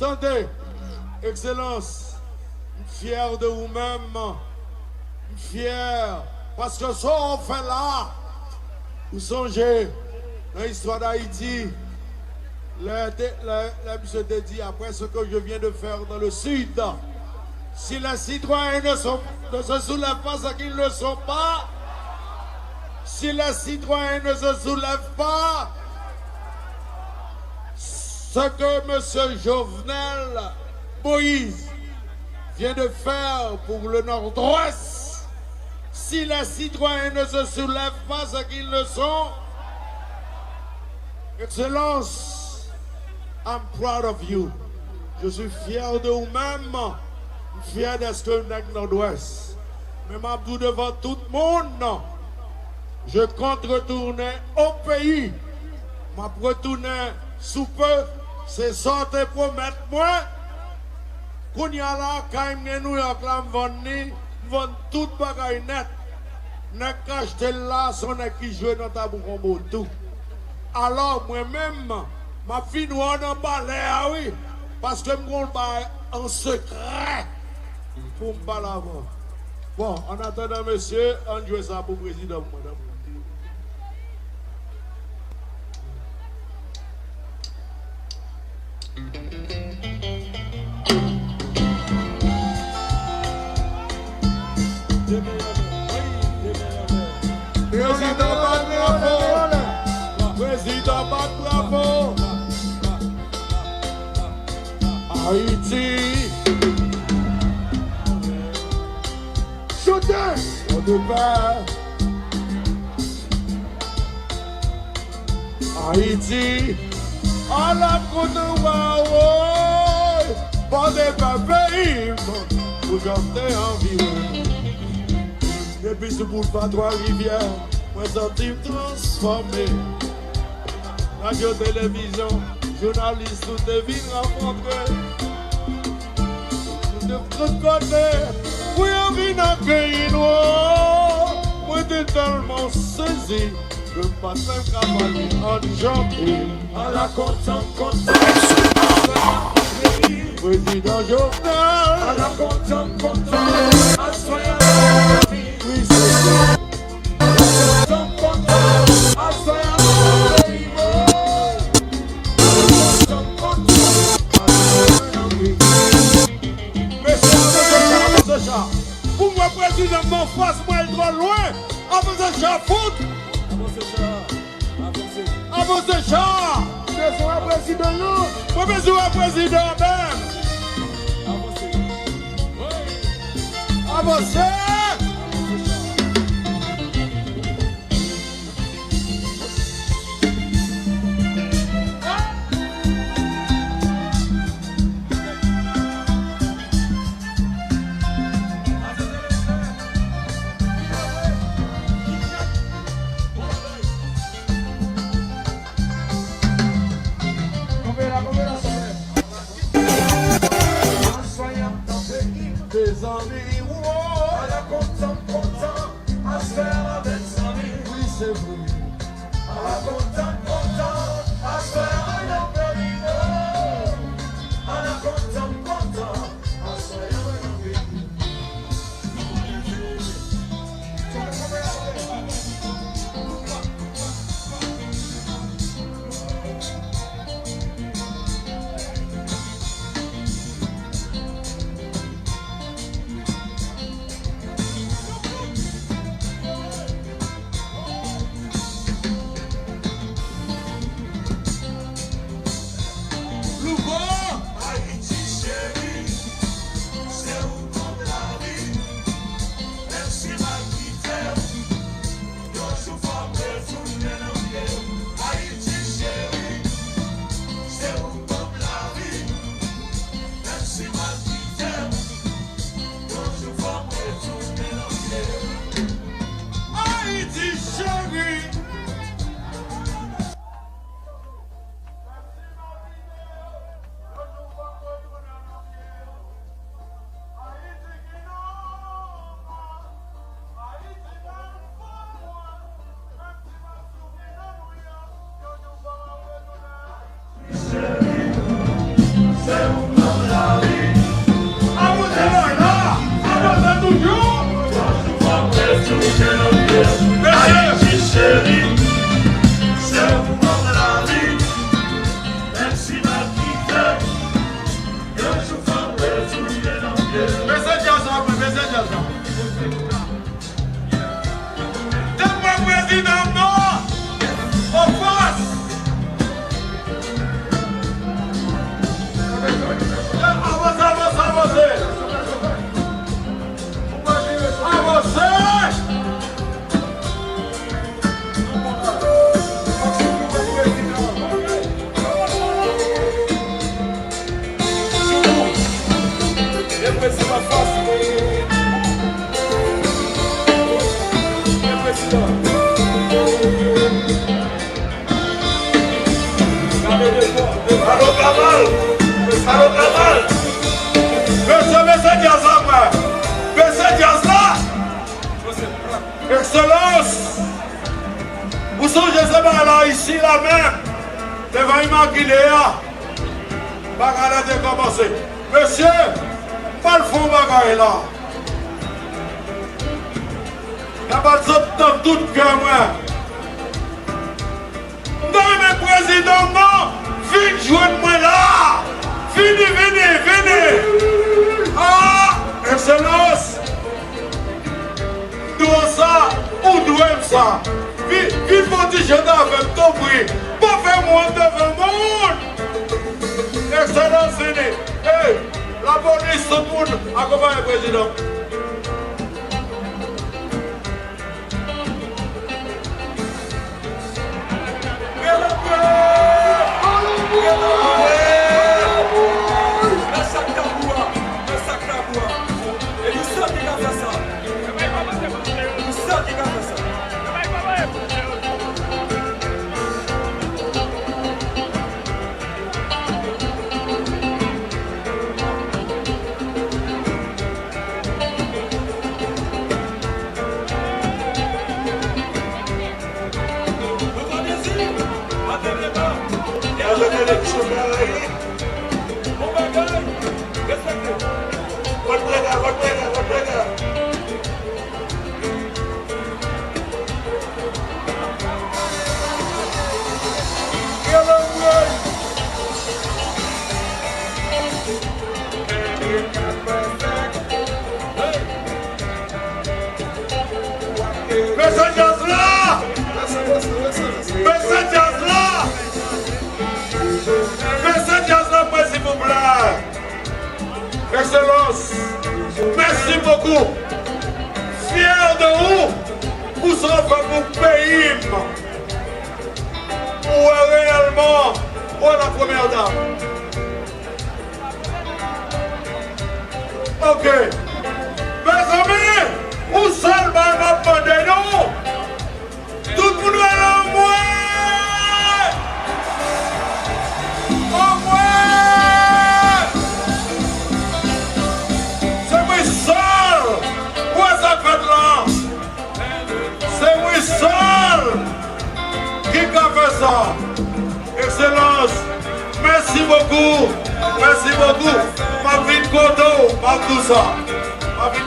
Attendez, Excellence, fier de vous-même, fier, parce que ça on fait là, vous songez, dans l'histoire d'Haïti, monsieur te dit, après ce que je viens de faire dans le Sud, si les citoyens ne se soulèvent pas, c'est qu'ils ne sont pas. Si les citoyens ne se soulèvent pas, ce que M. Jovenel Moïse vient de faire pour le Nord-Ouest, si les citoyens ne se soulèvent pas, c'est qu'ils ne sont. Excellence, I'm proud of you. Je suis fier de vous-même, fier d'être un Nord-Ouest. Mais m'abdou devant tout le monde, je compte retourner au pays. M'a retourner sous peu, c'est sortir promettre moi. Qu'on y a là, quand il New York, là, vendre tout bagaille net. N'a qu'à acheter là, son qui joue dans ta bouche tout. Alors, moi-même, ma fille nous en parler, ah oui, parce que je parle en secret pour me parler avant. Bon, en attendant, monsieur, on joue ça pour le président, madame. Président Bat bravo, président Bat bravo, Haïti, chantez, on te perd, Haïti, à la côte de Waouh, pas de papier, vous chantez en vivant. Depuis ce boulevard Trois-Rivières, moi senti transformé. Radio, télévision, journaliste, tout est vite rencontré. De l'autre côté, oui, on vit dans le pays noir. Moi, j'étais tellement saisi de ne pas même cavaler en janvier. À la content. Président Jovenel. À la content. Oui, c'est ça. Pour moi, président, mon face, moi, il trop loin. Avancez, chat, foot. Avancez, chat. Besoin, président, non. Moi, besoin, président, même. Avancez. Des amis, wow, à la content, à se faire avec amis, oui c'est vrai. À la content, à se faire avec amis, à la content, à se faire avec amis. Allô, Kamal. Allô, Kamal. Monsieur Diaz là, moi. Monsieur Diaz là. Excellence. Vous songez là, ici, là même. Devant Immaculée. Bagarre de commencer. Monsieur, pas le fond bagarre là. Il n'y a pas de temps tout cœur, moi. Non, mais président, non. Viens joindre moi là. Venez. Ah, excellence. Nous ça, ou nous aimons ça. Viens pour dire je avec ton prix. Pas faire moi devant le monde. Excellence, venez. Hey, la police, tout le monde, accompagne le président. Excellence, merci beaucoup. Fier de vous, vous serez pour mon pays. Où est réellement la première dame? Ok. Mes amis, où seul m'a demandé nous? Tout le monde est là, moi. Excellence, merci beaucoup, ma vie de Kodo, ma tout ça, ma vie de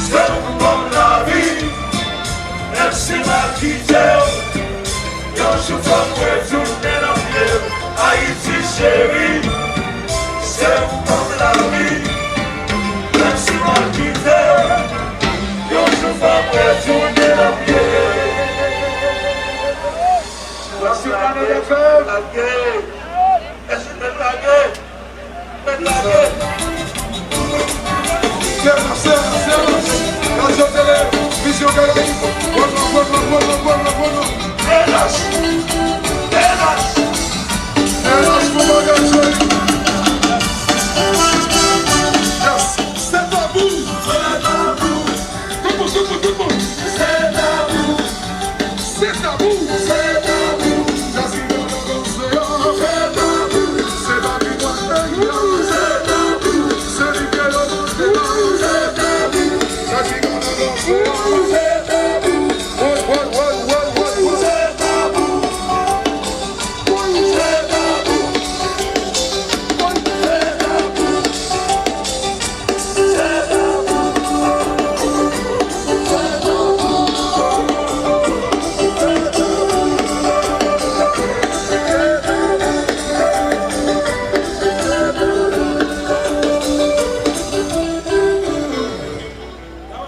c'est comme la vie, merci ma quitte, je suis retourner dans le Haïti chérie, c'est comme la vie, merci ma quitte, je suis retourner dans le merci à la guerre, est-ce que tu la guerre? Vision Caraïbe, c'est à vous, c'est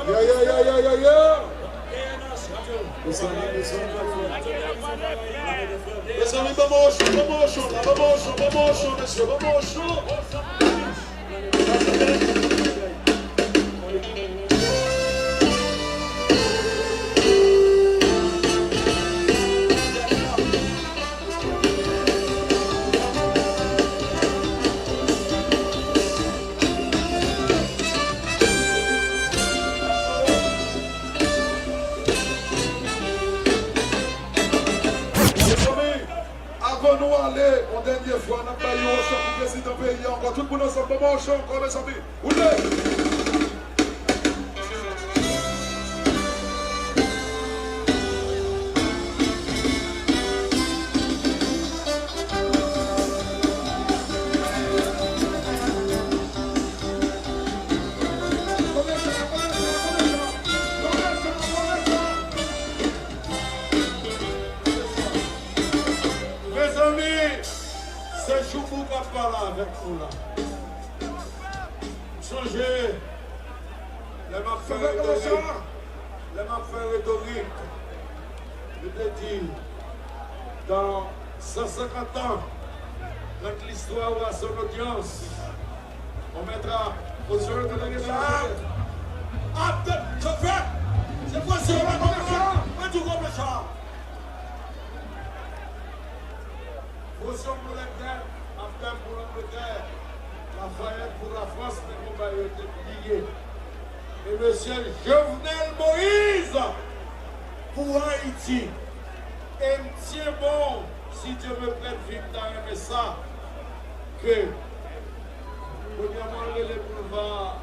Yeah. Les amis, vamos, monsieur, vamos. Avant nous aller, on dernière fois, on a pas eu au chant pour le président pays encore. Tout le monde ensemble, comment on chante encore, mes amis? Oulé! Mes amis, c'est Choubou qui parle avec nous là. Changez les affaires rhétoriques. Je te dis, dans 150 ans, quand l'histoire aura son audience, on mettra au sur le télévision. C'est quoi ce ça? Position pour l'Angleterre, Afghan pour l'Angleterre, Lafayette pour la France, mais on va être plié. Et monsieur Jovenel Moïse pour Haïti. Et tiens bon, si Dieu me prête vite dans ça, que premièrement les boulevards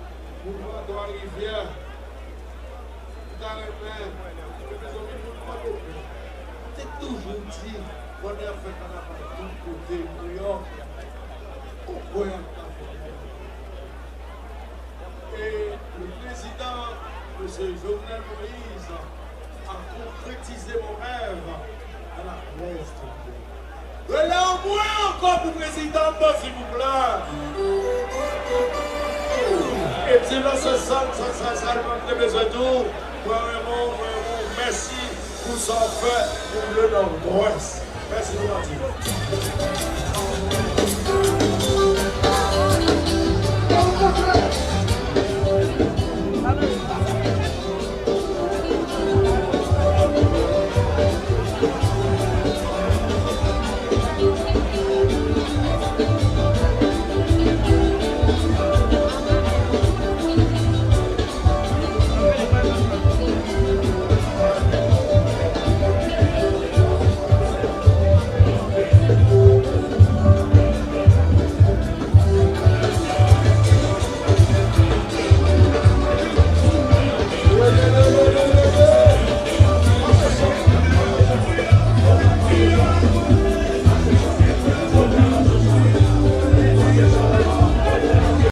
de la rivière, dans les mains, c'est toujours dit. On a fait carnaval de tout côté, New York, au Royal Et le président, M. Jovenel Moïse, a concrétisé mon rêve à la presse. Là au moins encore pour le président, s'il vous plaît. Et puis là, c'est ça, le besoin tout. Vraiment, merci pour ça fait pour le Nord-Ouest. Merci de